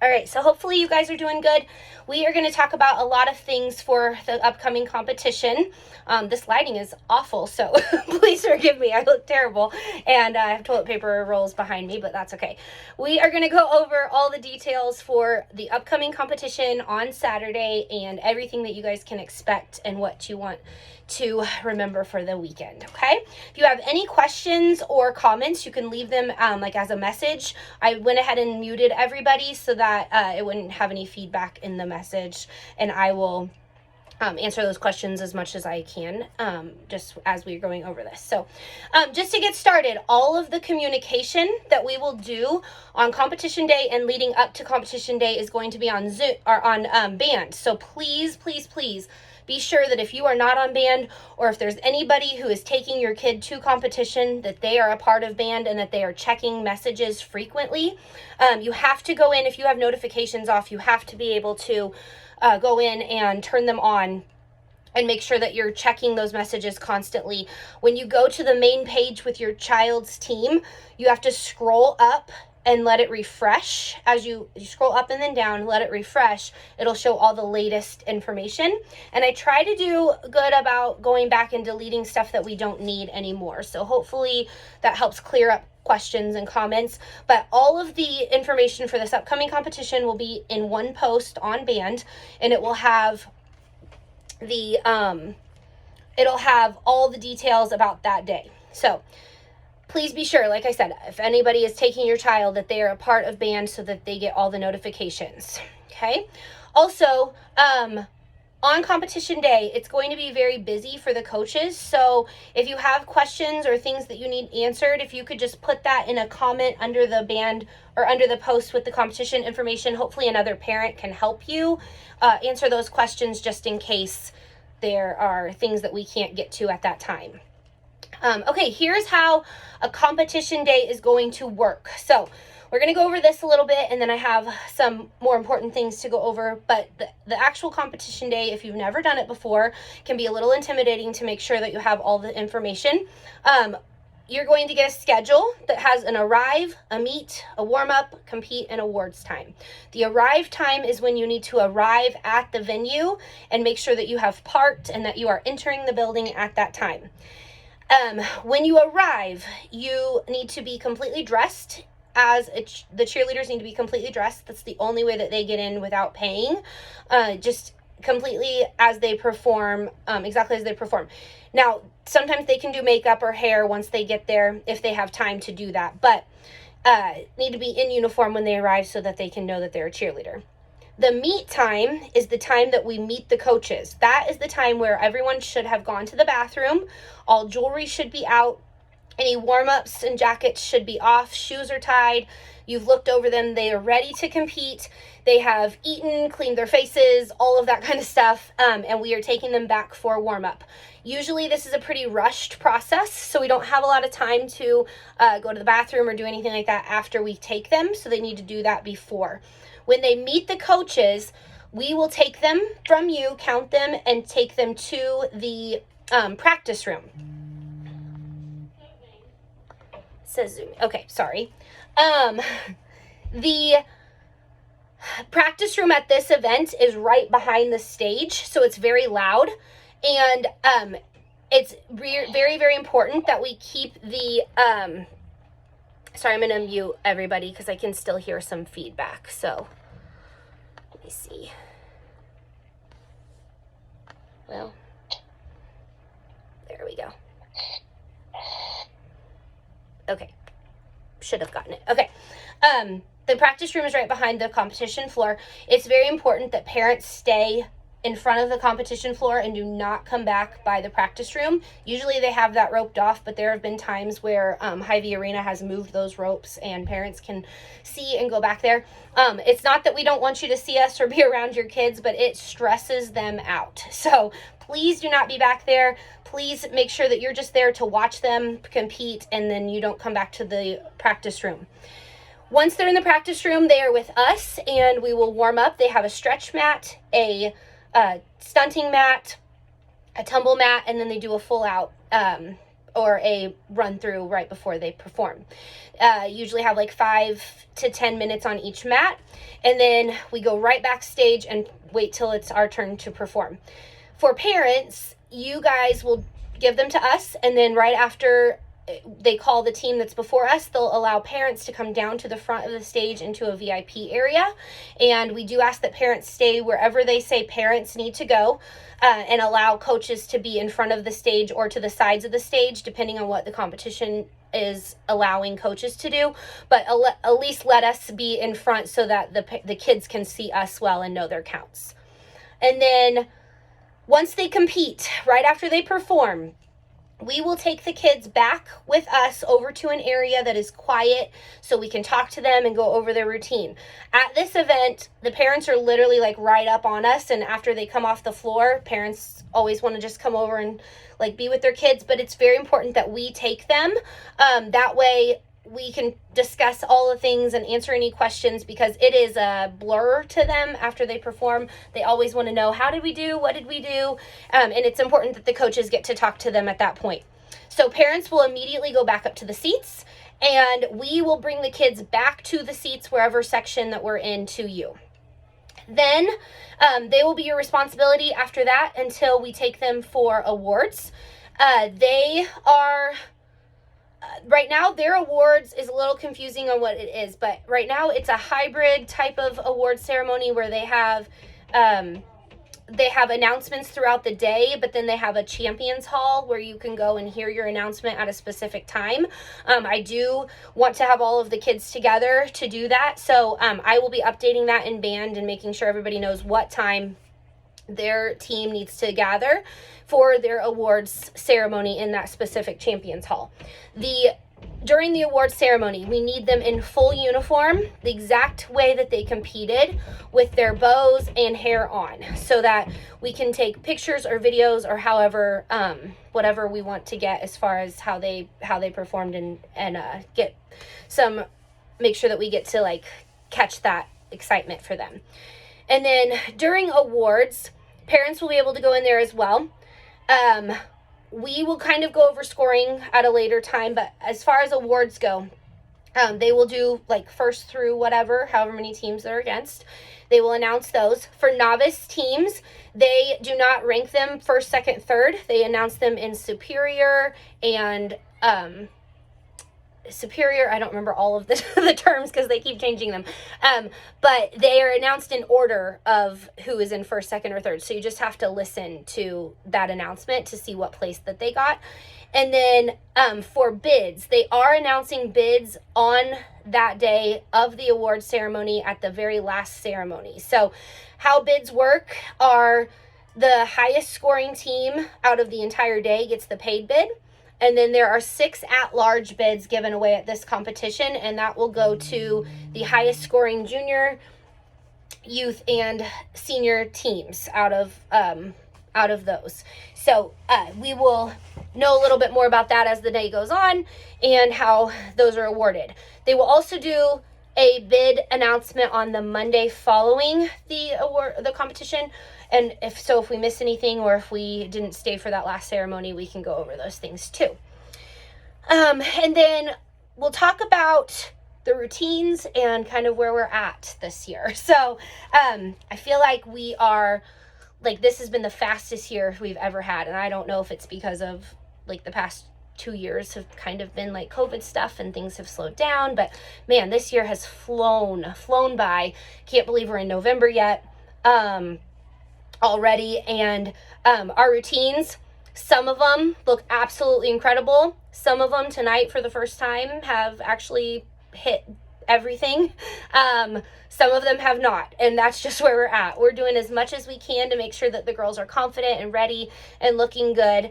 All right, so hopefully you guys are doing good. We are going to talk about a lot of things for the upcoming competition. This lighting is awful, so please forgive me. I look terrible, and I have toilet paper rolls behind me, but that's okay. We are going to go over all the details for the upcoming competition on Saturday and everything that you guys can expect and what you want to remember for the weekend, okay? If you have any questions or comments, you can leave them like as a message. I went ahead and muted everybody so that it wouldn't have any feedback in the message, and I will answer those questions as much as I can just as we're going over this. So just to get started, all of the communication that we will do on competition day and leading up to competition day is going to be on Zoom or on band. So please, please, please be sure that if you are not on band, or if there's anybody who is taking your kid to competition, that they are a part of band and that they are checking messages frequently. You have to go in, if you have notifications off, you have to be able to go in and turn them on and make sure that you're checking those messages constantly. When you go to the main page with your child's team, you have to scroll up and let it refresh. As you scroll up and then down, let it refresh. It'll show all the latest information. And I try to do good about going back and deleting stuff that we don't need anymore. So hopefully that helps clear up questions and comments. But all of the information for this upcoming competition will be in one post on band, and it will have the it'll have all the details about that day. So please be sure, like I said, if anybody is taking your child, that they are a part of band so that they get all the notifications, okay? Also, on competition day, it's going to be very busy for the coaches. So if you have questions or things that you need answered, if you could just put that in a comment under the band or under the post with the competition information, hopefully another parent can help you answer those questions just in case there are things that we can't get to at that time. Okay, here's how a competition day is going to work. So we're going to go over this a little bit, and then I have some more important things to go over. But the actual competition day, if you've never done it before, can be a little intimidating to make sure that you have all the information. You're going to get a schedule that has an arrive, a meet, a warm-up, compete, and awards time. The arrive time is when you need to arrive at the venue and make sure that you have parked and that you are entering the building at that time. When you arrive, you need to be completely dressed. The cheerleaders need to be completely dressed. That's the only way that they get in without paying. Just completely as they perform, exactly as they perform. Now, sometimes they can do makeup or hair once they get there if they have time to do that, but need to be in uniform when they arrive so that they can know that they're a cheerleader. The meet time is the time that we meet the coaches. That is the time where everyone should have gone to the bathroom. All jewelry should be out. Any warm-ups and jackets should be off. Shoes are tied. You've looked over them. They are ready to compete. They have eaten, cleaned their faces, all of that kind of stuff, and we are taking them back for warm-up. Usually this is a pretty rushed process, so we don't have a lot of time to go to the bathroom or do anything like that after we take them, so they need to do that before. When they meet the coaches, we will take them from you, count them, and take them to the practice room. Says Zoom. Okay, sorry. The practice room at this event is right behind the stage, so it's very loud, and it's very, very important that we keep the sorry, I'm going to mute everybody because I can still hear some feedback. So let me see. Well, there we go. Okay. Should have gotten it. Okay. The practice room is right behind the competition floor. It's very important that parents stay in front of the competition floor and do not come back by the practice room. Usually they have that roped off, but there have been times where Hy-Vee Arena has moved those ropes and parents can see and go back there. It's not that we don't want you to see us or be around your kids, but it stresses them out. So please do not be back there. Please make sure that you're just there to watch them compete, and then you don't come back to the practice room. Once they're in the practice room, they are with us and we will warm up. They have a stretch mat, a stunting mat, a tumble mat, and then they do a full out or a run through right before they perform. Usually have like 5 to 10 minutes on each mat, and then we go right backstage and wait till it's our turn to perform. For parents, you guys will give them to us, and then right after they call the team that's before us, they'll allow parents to come down to the front of the stage into a VIP area, and we do ask that parents stay wherever they say parents need to go, and allow coaches to be in front of the stage or to the sides of the stage, depending on what the competition is allowing coaches to do, but at least let us be in front so that the kids can see us well and know their counts. And then once they compete, right after they perform, we will take the kids back with us over to an area that is quiet so we can talk to them and go over their routine. At this event, the parents are literally like right up on us, and after they come off the floor, parents always want to just come over and like be with their kids, but it's very important that we take them. That way we can discuss all the things and answer any questions, because it is a blur to them after they perform. They always want to know, how did we do? What did we do? And it's important that the coaches get to talk to them at that point. So parents will immediately go back up to the seats, and we will bring the kids back to the seats, wherever section that we're in, to you. Then they will be your responsibility after that until we take them for awards. They are... right now, their awards is a little confusing on what it is, but right now it's a hybrid type of award ceremony where they have announcements throughout the day, but then they have a champions hall where you can go and hear your announcement at a specific time. I do want to have all of the kids together to do that, so I will be updating that in Band and making sure everybody knows what time their team needs to gather for their awards ceremony in that specific champions hall. During the awards ceremony, we need them in full uniform, the exact way that they competed, with their bows and hair on, so that we can take pictures or videos or however, whatever we want to get as far as how they performed, and make sure that we get to like catch that excitement for them. And then during awards, parents will be able to go in there as well. We will kind of go over scoring at a later time, but as far as awards go, they will do like first through however many teams they're against. They will announce those. For novice teams, they do not rank them first, second, third. They announce them in superior and superior. I don't remember all of the terms because they keep changing them. But they are announced in order of who is in first, second, or third. So you just have to listen to that announcement to see what place that they got. And then for bids, they are announcing bids on that day of the award ceremony at the very last ceremony. So how bids work are the highest scoring team out of the entire day gets the paid bid. And then there are 6 at-large bids given away at this competition, and that will go to the highest scoring junior, youth, and senior teams out of those. So we will know a little bit more about that as the day goes on and how those are awarded. They will also do a bid announcement on the Monday following the competition. And if we miss anything or if we didn't stay for that last ceremony, we can go over those things too. And then we'll talk about the routines and kind of where we're at this year. So I feel like we are, like, this has been the fastest year we've ever had. And I don't know if it's because of like the past 2 years have kind of been like COVID stuff and things have slowed down. But man, this year has flown by. Can't believe we're in November yet. Already, and our routines, some of them look absolutely incredible. Some of them tonight for the first time have actually hit everything. Some of them have not, and that's just where we're at. We're doing as much as we can to make sure that the girls are confident and ready and looking good.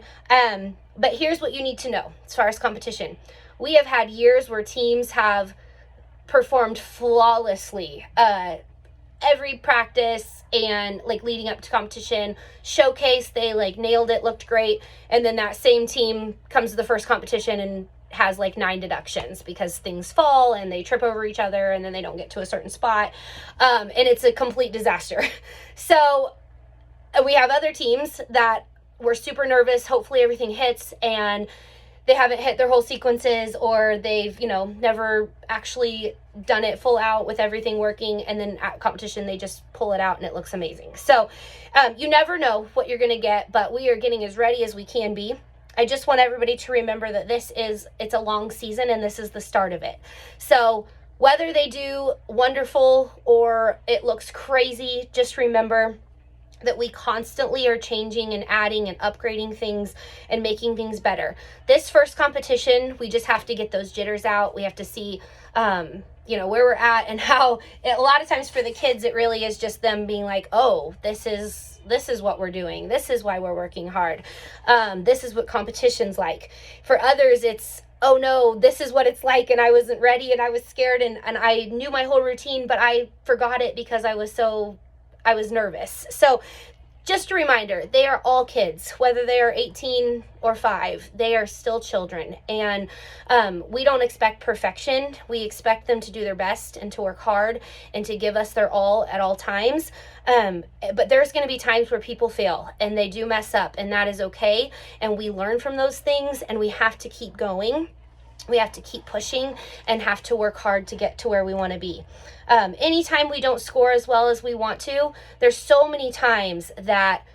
But here's what you need to know as far as competition. We have had years where teams have performed flawlessly every practice and like leading up to competition, showcase, they like nailed it, looked great, and then that same team comes to the first competition and has like 9 deductions because things fall and they trip over each other and then they don't get to a certain spot, and it's a complete disaster. So we have other teams that were super nervous, hopefully everything hits, and they haven't hit their whole sequences, or they've, never actually done it full out with everything working, and then at competition they just pull it out and it looks amazing. So you never know what you're going to get, but we are getting as ready as we can be. I just want everybody to remember that it's a long season, and this is the start of it. So whether they do wonderful or it looks crazy, just remember that we constantly are changing and adding and upgrading things and making things better. This first competition, we just have to get those jitters out. We have to see, where we're at, and how a lot of times for the kids, it really is just them being like, oh, this is what we're doing. This is why we're working hard. This is what competition's like. For others, it's, oh no, this is what it's like, and I wasn't ready, and I was scared, and I knew my whole routine, but I forgot it because I was nervous. So just a reminder, they are all kids, whether they are 18 or 5, they are still children. And we don't expect perfection. We expect them to do their best and to work hard and to give us their all at all times. But there's going to be times where people fail and they do mess up, and that is okay. And we learn from those things, and we have to keep going. We have to keep pushing and have to work hard to get to where we want to be. Anytime we don't score as well as we want to, there's so many times that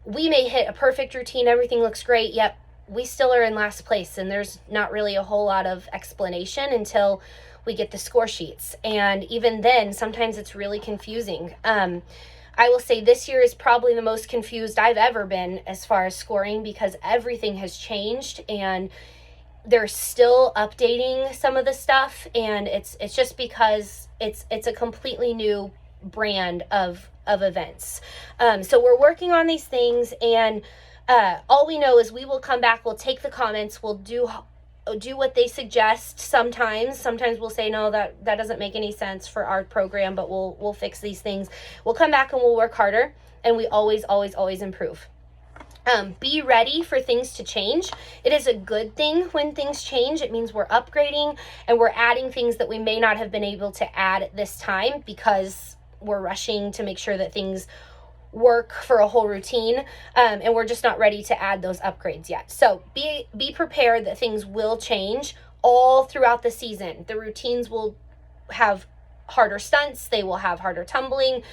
we may hit a perfect routine, everything looks great, yet we still are in last place, and there's not really a whole lot of explanation until we get the score sheets. And even then, sometimes it's really confusing. I will say this year is probably the most confused I've ever been as far as scoring, because everything has changed, and they're still updating some of the stuff, and it's just because it's a completely new brand of events. So we're working on these things, and all we know is we will come back, we'll take the comments, we'll do what they suggest. Sometimes we'll say, no, that doesn't make any sense for our program, but we'll fix these things. We'll come back and we'll work harder, and we always improve. Be ready for things to change. It is a good thing when things change. It means we're upgrading and we're adding things that we may not have been able to add at this time because we're rushing to make sure that things work for a whole routine, and we're just not ready to add those upgrades yet. So be prepared that things will change all throughout the season. The routines will have harder stunts. They will have harder tumbling.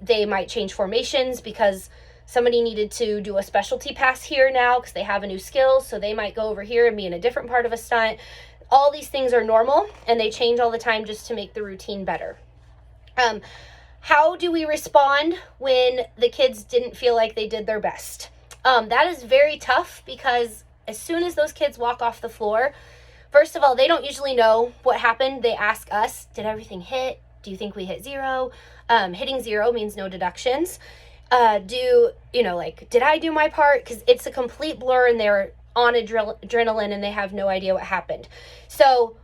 They might change formations because somebody needed to do a specialty pass here now because they have a new skill, so they might go over here and be in a different part of a stunt. All these things are normal, and they change all the time just to make the routine better. How do we respond when the kids didn't feel like they did their best? That is very tough, because as soon as those kids walk off the floor, first of all, they don't usually know what happened. They ask us, did everything hit? Do you think we hit 0? Hitting 0 means no deductions. Did I do my part? Because it's a complete blur, and they're on adrenaline, and they have no idea what happened. So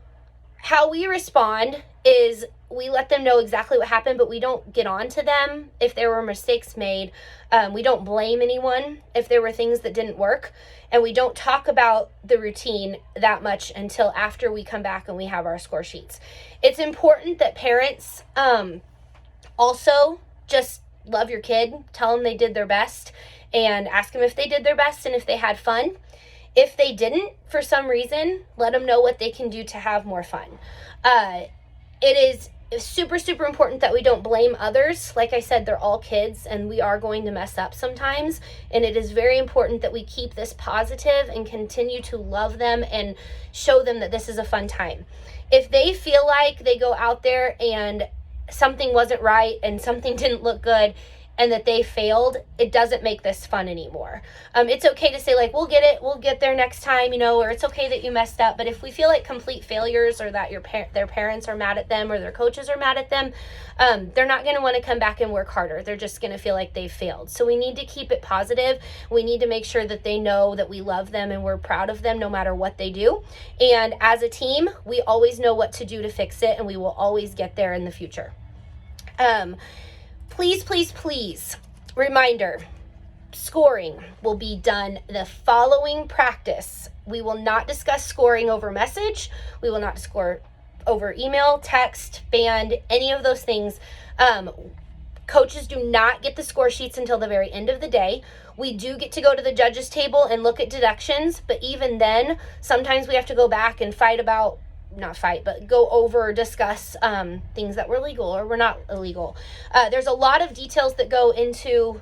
how we respond is we let them know exactly what happened, but we don't get on to them if there were mistakes made. We don't blame anyone if there were things that didn't work, and we don't talk about the routine that much until after we come back and we have our score sheets. It's important that parents also just love your kid, tell them they did their best, and ask them if they did their best and if they had fun. If they didn't, for some reason, let them know what they can do to have more fun. It is super, super important that we don't blame others. Like I said, they're all kids, and we are going to mess up sometimes, and it is very important that we keep this positive and continue to love them and show them that this is a fun time. If they feel like they go out there and something wasn't right and something didn't look good and that they failed, it doesn't make this fun anymore. It's okay to say, like, we'll get there next time, or it's okay that you messed up. But if we feel like complete failures, or that their parents are mad at them, or their coaches are mad at them, they're not going to want to come back and work harder. They're just going to feel like they've failed. So we need to keep it positive. We need to make sure that they know that we love them and we're proud of them no matter what they do. And as a team, we always know what to do to fix it, and we will always get there in the future. Please, reminder, scoring will be done the following practice. We will not discuss scoring over message. We will not score over email, text, band, any of those things. Coaches do not get the score sheets until the very end of the day. We do get to go to the judges table and look at deductions, but even then, sometimes we have to go back and go over or discuss things that were legal or were not illegal. There's a lot of details that go into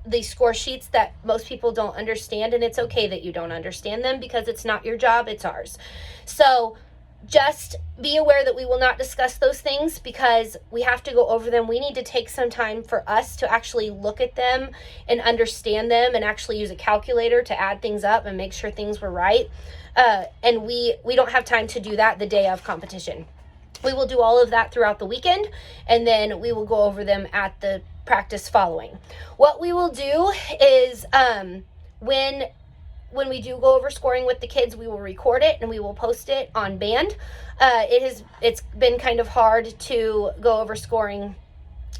the score sheets that most people don't understand, and it's okay that you don't understand them because it's not your job, it's ours. So just be aware that we will not discuss those things because we have to go over them. We need to take some time for us to actually look at them and understand them and actually use a calculator to add things up and make sure things were right. And we don't have time to do that the day of competition. We will do all of that throughout the weekend, and then we will go over them at the practice following. What we will do is when we do go over scoring with the kids, we will record it and we will post it on Band. It's been kind of hard to go over scoring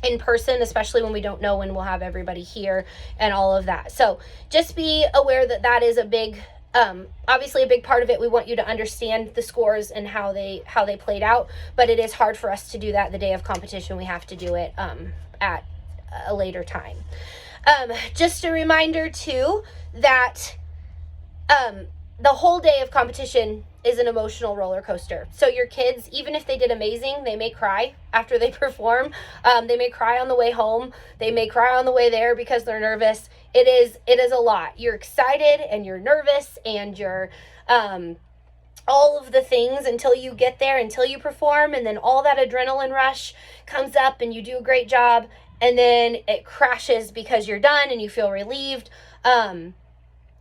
in person, especially when we don't know when we'll have everybody here and all of that. So just be aware that that is a big, obviously a big part of it. We want you to understand the scores and how they played out, but it is hard for us to do that the day of competition. We have to do it at a later time. Just a reminder too that the whole day of competition is an emotional roller coaster. So your kids, even if they did amazing, they may cry after they perform. They may cry on the way home. They may cry on the way there because they're nervous. It is a lot. You're excited and you're nervous and you're all of the things until you get there, until you perform, and then all that adrenaline rush comes up and you do a great job, and then it crashes because you're done and you feel relieved.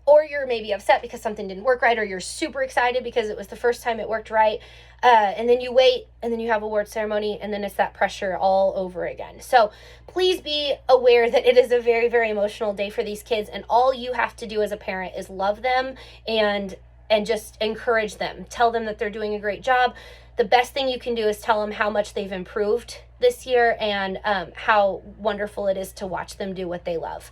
Or you're maybe upset because something didn't work right, or you're super excited because it was the first time it worked right. And then you wait, and then you have award ceremony, and then it's that pressure all over again. So please be aware that it is a very, very emotional day for these kids, and all you have to do as a parent is love them and just encourage them. Tell them that they're doing a great job. The best thing you can do is tell them how much they've improved this year and how wonderful it is to watch them do what they love.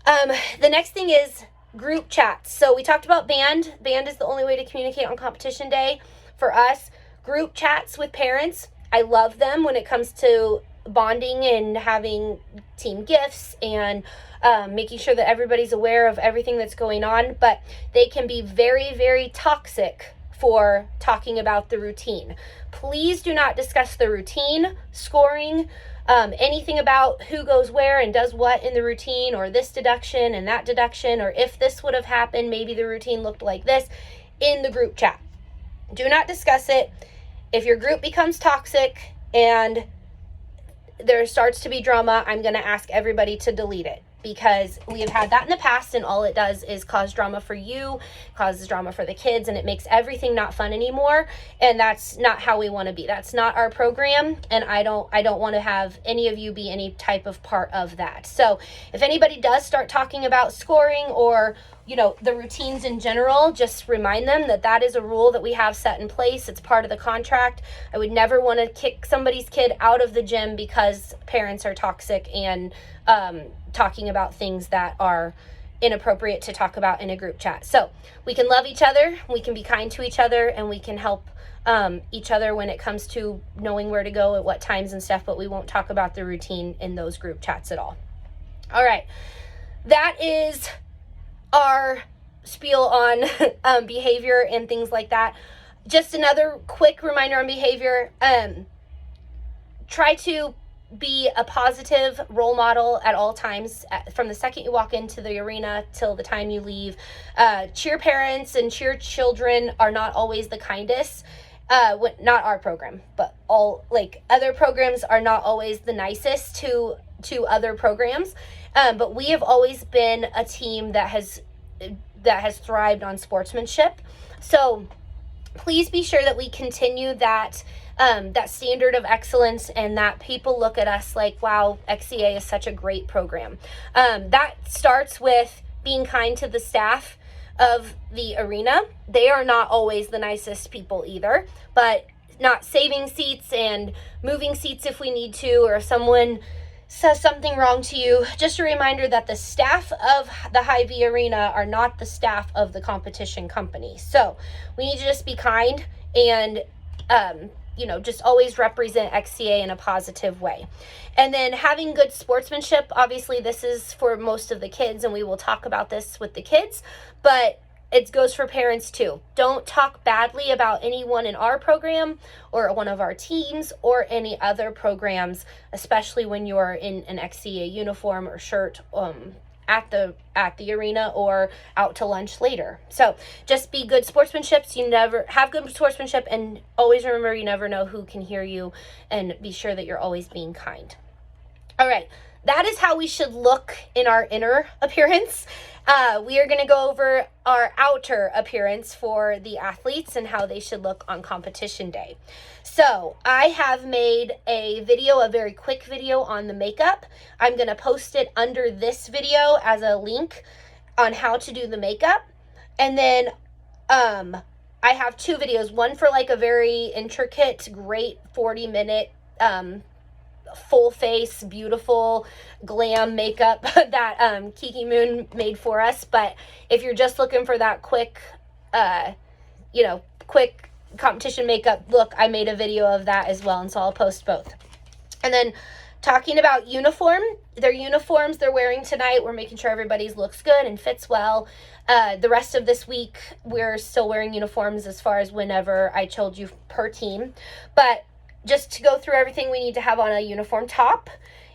The next thing is group chats. So we talked about Band. Band is the only way to communicate on competition day for us. Group chats with parents, I love them when it comes to bonding and having team gifts and making sure that everybody's aware of everything that's going on, but they can be very, very toxic for talking about the routine. Please do not discuss the routine, scoring, anything about who goes where and does what in the routine, or this deduction and that deduction, or if this would have happened, maybe the routine looked like this, in the group chat. Do not discuss it. If your group becomes toxic and there starts to be drama, I'm going to ask everybody to delete it, because we have had that in the past, and all it does is cause drama for you, causes drama for the kids, and it makes everything not fun anymore. And that's not how we want to be. That's not our program, and I don't want to have any of you be any type of part of that. So if anybody does start talking about scoring or the routines in general, just remind them that that is a rule that we have set in place. It's part of the contract. I would never want to kick somebody's kid out of the gym because parents are toxic and talking about things that are inappropriate to talk about in a group chat. So we can love each other, we can be kind to each other, and we can help each other when it comes to knowing where to go at what times and stuff, but we won't talk about the routine in those group chats at all. All right, that is our spiel on behavior and things like that. Just another quick reminder on behavior. Try to be a positive role model at all times, from the second you walk into the arena till the time you leave. Cheer parents and cheer children are not always the kindest. Not our program, but all other programs are not always the nicest to other programs. But we have always been a team that has thrived on sportsmanship. So please be sure that we continue that standard of excellence, and that people look at us like, wow, XCA is such a great program. That starts with being kind to the staff of the arena. They are not always the nicest people either, but not saving seats and moving seats if we need to, or if someone says something wrong to you. Just a reminder that the staff of the Hy-Vee Arena are not the staff of the competition company. So we need to just be kind and just always represent XCA in a positive way. And then having good sportsmanship, obviously this is for most of the kids, and we will talk about this with the kids, but it goes for parents too. Don't talk badly about anyone in our program or one of our teams or any other programs, especially when you're in an XCA uniform or shirt at the arena or out to lunch later. So just be good sportsmanship. You never have good sportsmanship, and always remember you never know who can hear you, and be sure that you're always being kind. All right, that is how we should look in our inner appearance. We are going to go over our outer appearance for the athletes and how they should look on competition day. So I have made a very quick video on the makeup. I'm going to post it under this video as a link on how to do the makeup. And then I have 2 videos, one for like a very intricate, great 40-minute full face, beautiful glam makeup that Kiki Moon made for us. But if you're just looking for that quick competition makeup look, I made a video of that as well, and so I'll post both. And then talking about their uniforms they're wearing tonight, we're making sure everybody's looks good and fits well. The rest of this week, we're still wearing uniforms as far as whenever I told you per team. But just to go through everything we need to have on a uniform top.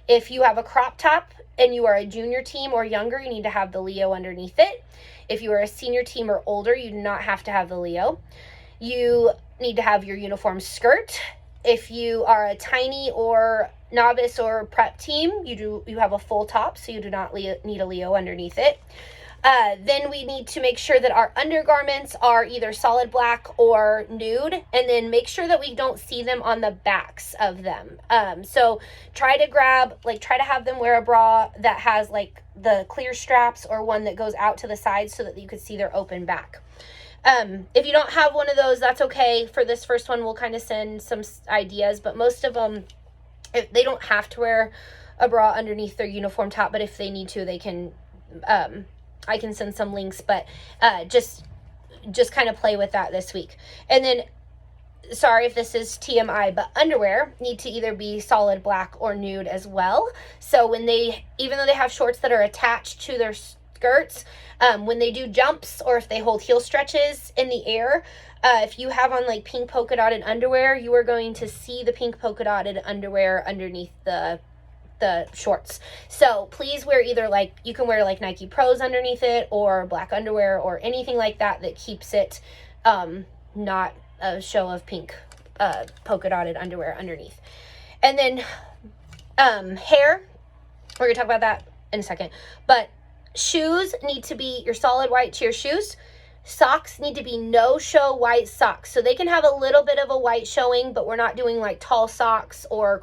If you have a crop top and you are a junior team or younger, you need to have the Leo underneath it. If you are a senior team or older, you do not have to have the Leo. You need to have your uniform skirt. If you are a tiny or novice or prep team, you have a full top, so you do not need a Leo underneath it. Then we need to make sure that our undergarments are either solid black or nude, and then make sure that we don't see them on the backs of them. So try to have them wear a bra that has like the clear straps, or one that goes out to the side so that you could see their open back. If you don't have one of those, that's okay. For this first one, we'll kind of send some ideas, but most of them, they don't have to wear a bra underneath their uniform top, but if they need to, they can, I can send some links, but just kind of play with that this week. And then, sorry if this is TMI, but underwear need to either be solid black or nude as well. So even though they have shorts that are attached to their skirts, when they do jumps or if they hold heel stretches in the air, if you have on like pink polka dotted underwear, you are going to see the pink polka dotted underwear underneath the shorts. So please wear you can wear like Nike Pros underneath it, or black underwear, or anything like that keeps it not a show of pink polka dotted underwear underneath. And then hair, we're gonna talk about that in a second, but shoes need to be your solid white cheer shoes. Socks need to be no-show white socks. So they can have a little bit of a white showing, but we're not doing like tall socks or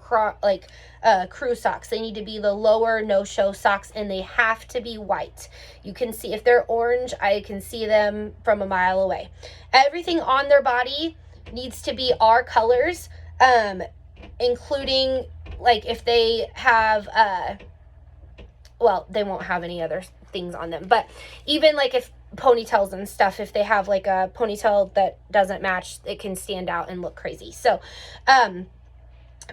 crew socks. They need to be the lower no-show socks, and they have to be white. You can see if they're orange, I can see them from a mile away. Everything on their body needs to be our colors, including like if they have, they won't have any other things on them, but even like if ponytails and stuff, if they have like a ponytail that doesn't match, it can stand out and look crazy. So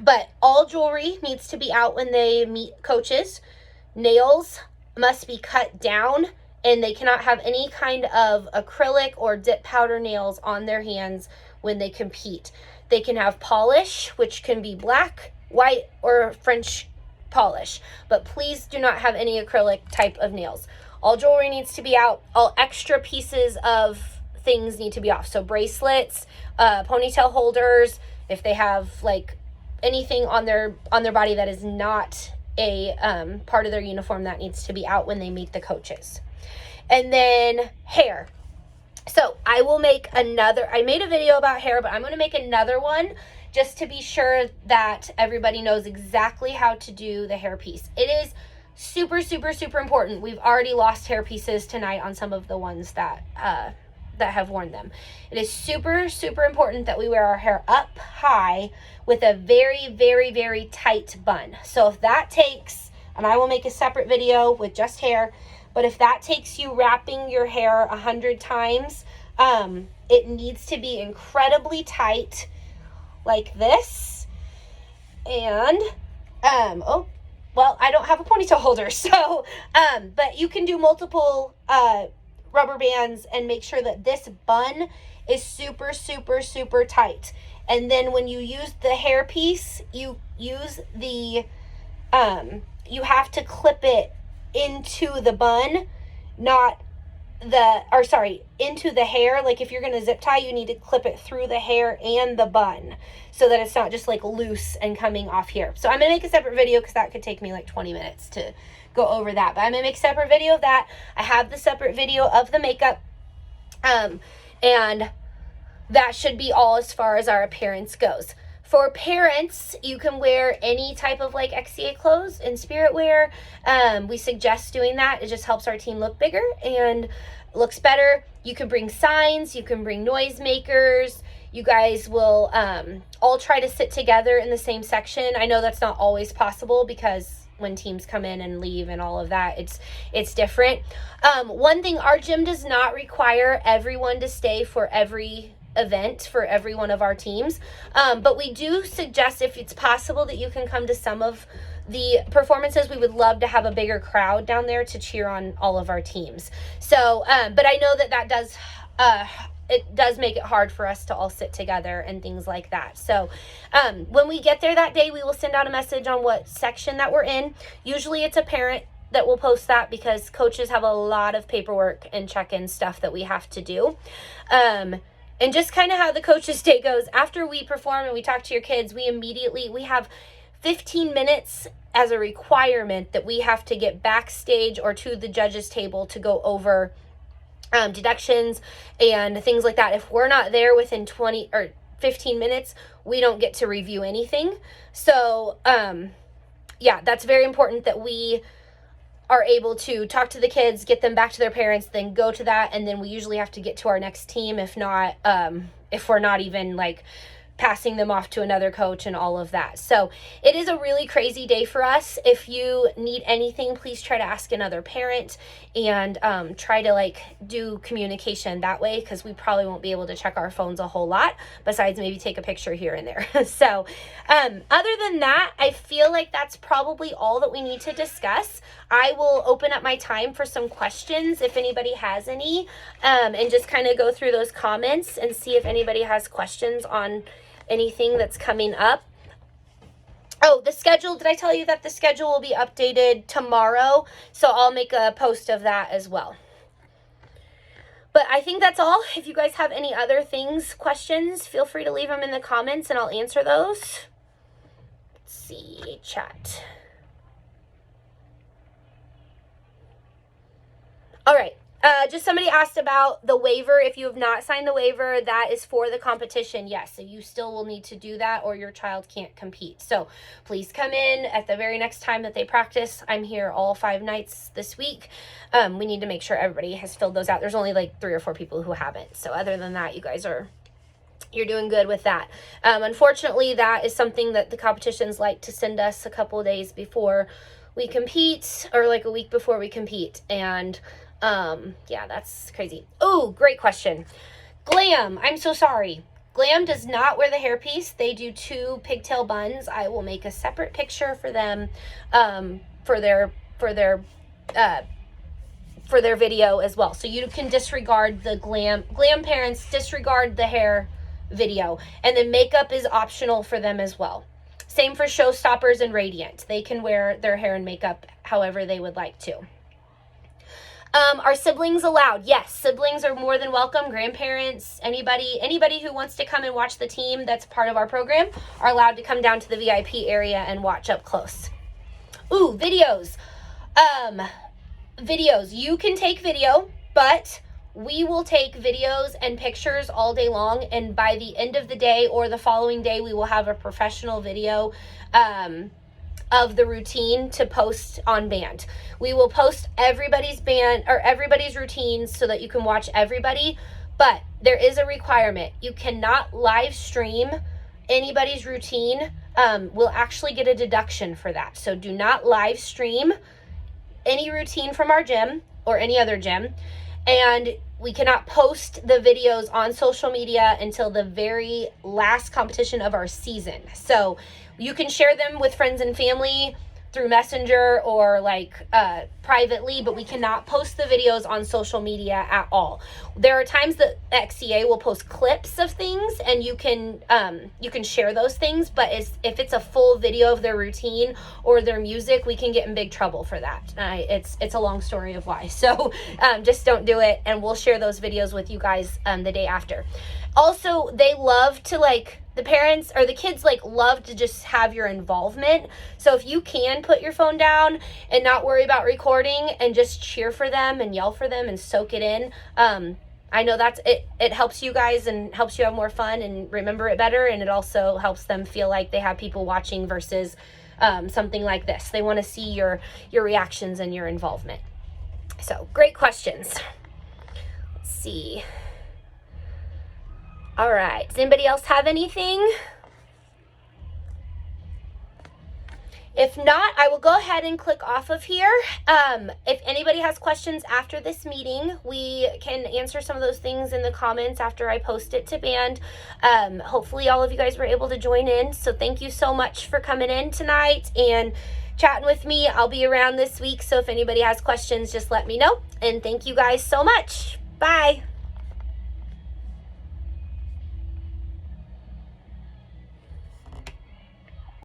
but all jewelry needs to be out when they meet coaches. Nails must be cut down, and they cannot have any kind of acrylic or dip powder nails on their hands when they compete. They can have polish, which can be black, white, or French polish, but please do not have any acrylic type of nails. All jewelry needs to be out. All extra pieces of things need to be off. So bracelets, ponytail holders, if they have like anything on their body that is not a part of their uniform, that needs to be out when they meet the coaches. And then hair. So I made a video about hair, but I'm going to make another one just to be sure that everybody knows exactly how to do the hair piece. It is super, super, super important. We've already lost hair pieces tonight on some of the ones that have worn them. It is super, super important that we wear our hair up high with a very, very, very tight bun. So if that takes, and I will make a separate video with just hair, but if that takes you wrapping your hair 100 times, it needs to be incredibly tight like this. And, oh, well, I don't have a ponytail holder, so, but you can do multiple, rubber bands and make sure that this bun is super, super, super tight. And then when you use the hair piece, you use the, you have to clip it into the bun, not into the hair. Like if you're going to zip tie, you need to clip it through the hair and the bun so that it's not just like loose and coming off here. So I'm going to make a separate video because that could take me like 20 minutes to go over that. But I'm going to make a separate video of that. I have the separate video of the makeup. And that should be all as far as our appearance goes. For parents, you can wear any type of like XCA clothes and spirit wear. We suggest doing that. It just helps our team look bigger and looks better. You can bring signs, you can bring noisemakers. You guys will all try to sit together in the same section. I know that's not always possible because when teams come in and leave and all of that, it's different. One thing, our gym does not require everyone to stay for every event for every one of our teams, but we do suggest if it's possible that you can come to some of the performances. We would love to have a bigger crowd down there to cheer on all of our teams. So but I know that does it does make it hard for us to all sit together and things like that. So when we get there that day, we will send out a message on what section that we're in. Usually it's a parent that will post that because coaches have a lot of paperwork and check-in stuff that we have to do. And just kind of how the coach's day goes, after we perform and we talk to your kids, we have 15 minutes as a requirement that we have to get backstage or to the judges table to go over deductions and things like that. If we're not there within 20 or 15 minutes, we don't get to review anything. So, yeah, that's very important that we are able to talk to the kids, get them back to their parents, then go to that, and then we usually have to get to our next team if not, if we're not even like passing them off to another coach and all of that. So it is a really crazy day for us. If you need anything, please try to ask another parent and try to like do communication that way, because we probably won't be able to check our phones a whole lot besides maybe take a picture here and there. So other than that, I feel like that's probably all that we need to discuss. I will open up my time for some questions if anybody has any, and just kind of go through those comments and see if anybody has questions on anything that's coming up. Oh, the schedule. Did I tell you that the schedule will be updated tomorrow? So I'll make a post of that as well. But I think that's all. If you guys have any other things, questions, feel free to leave them in the comments and I'll answer those. Let's see, chat. All right. Just somebody asked about the waiver. If you have not signed the waiver, that is for the competition. Yes, so you still will need to do that or your child can't compete. So please come in at the very next time that they practice. I'm here all 5 nights this week. We need to make sure everybody has filled those out. There's only like 3 or 4 people who haven't. So other than that, you guys you're doing good with that. Unfortunately, that is something that the competitions like to send us a couple of days before we compete, or like a week before we compete. And yeah, that's crazy. Oh, great question. Glam, I'm so sorry. Glam does not wear the hairpiece. They do 2 pigtail buns. I will make a separate picture for them, for their video as well. So you can disregard the glam parents, disregard the hair video, and then makeup is optional for them as well. Same for Showstoppers and Radiant. They can wear their hair and makeup however they would like to. Are siblings allowed? Yes, siblings are more than welcome. Grandparents, anybody who wants to come and watch the team that's part of our program are allowed to come down to the VIP area and watch up close. Ooh, videos. Videos. You can take video, but we will take videos and pictures all day long, and by the end of the day or the following day, we will have a professional video of the routine to post on Band. We will post everybody's band or everybody's routines so that you can watch everybody, but there is a requirement. You cannot live stream anybody's routine. We'll actually get a deduction for that. So do not live stream any routine from our gym or any other gym. And we cannot post the videos on social media until the very last competition of our season. So you can share them with friends and family through Messenger or like privately, but we cannot post the videos on social media at all. There are times that XCA will post clips of things, and you can share those things, but if it's a full video of their routine or their music, we can get in big trouble for that. It's a long story of why. So just don't do it, and we'll share those videos with you guys the day after. Also, they love to the parents or the kids love to just have your involvement. So if you can put your phone down and not worry about recording and just cheer for them and yell for them and soak it in, I know that's it helps you guys and helps you have more fun and remember it better, and it also helps them feel like they have people watching versus something like this. They want to see your reactions and your involvement. So great questions. Let's see. All right, does anybody else have anything? If not, I will go ahead and click off of here. If anybody has questions after this meeting, we can answer some of those things in the comments after I post it to Band. Hopefully all of you guys were able to join in. So thank you so much for coming in tonight and chatting with me. I'll be around this week, so if anybody has questions, just let me know. And thank you guys so much. Bye.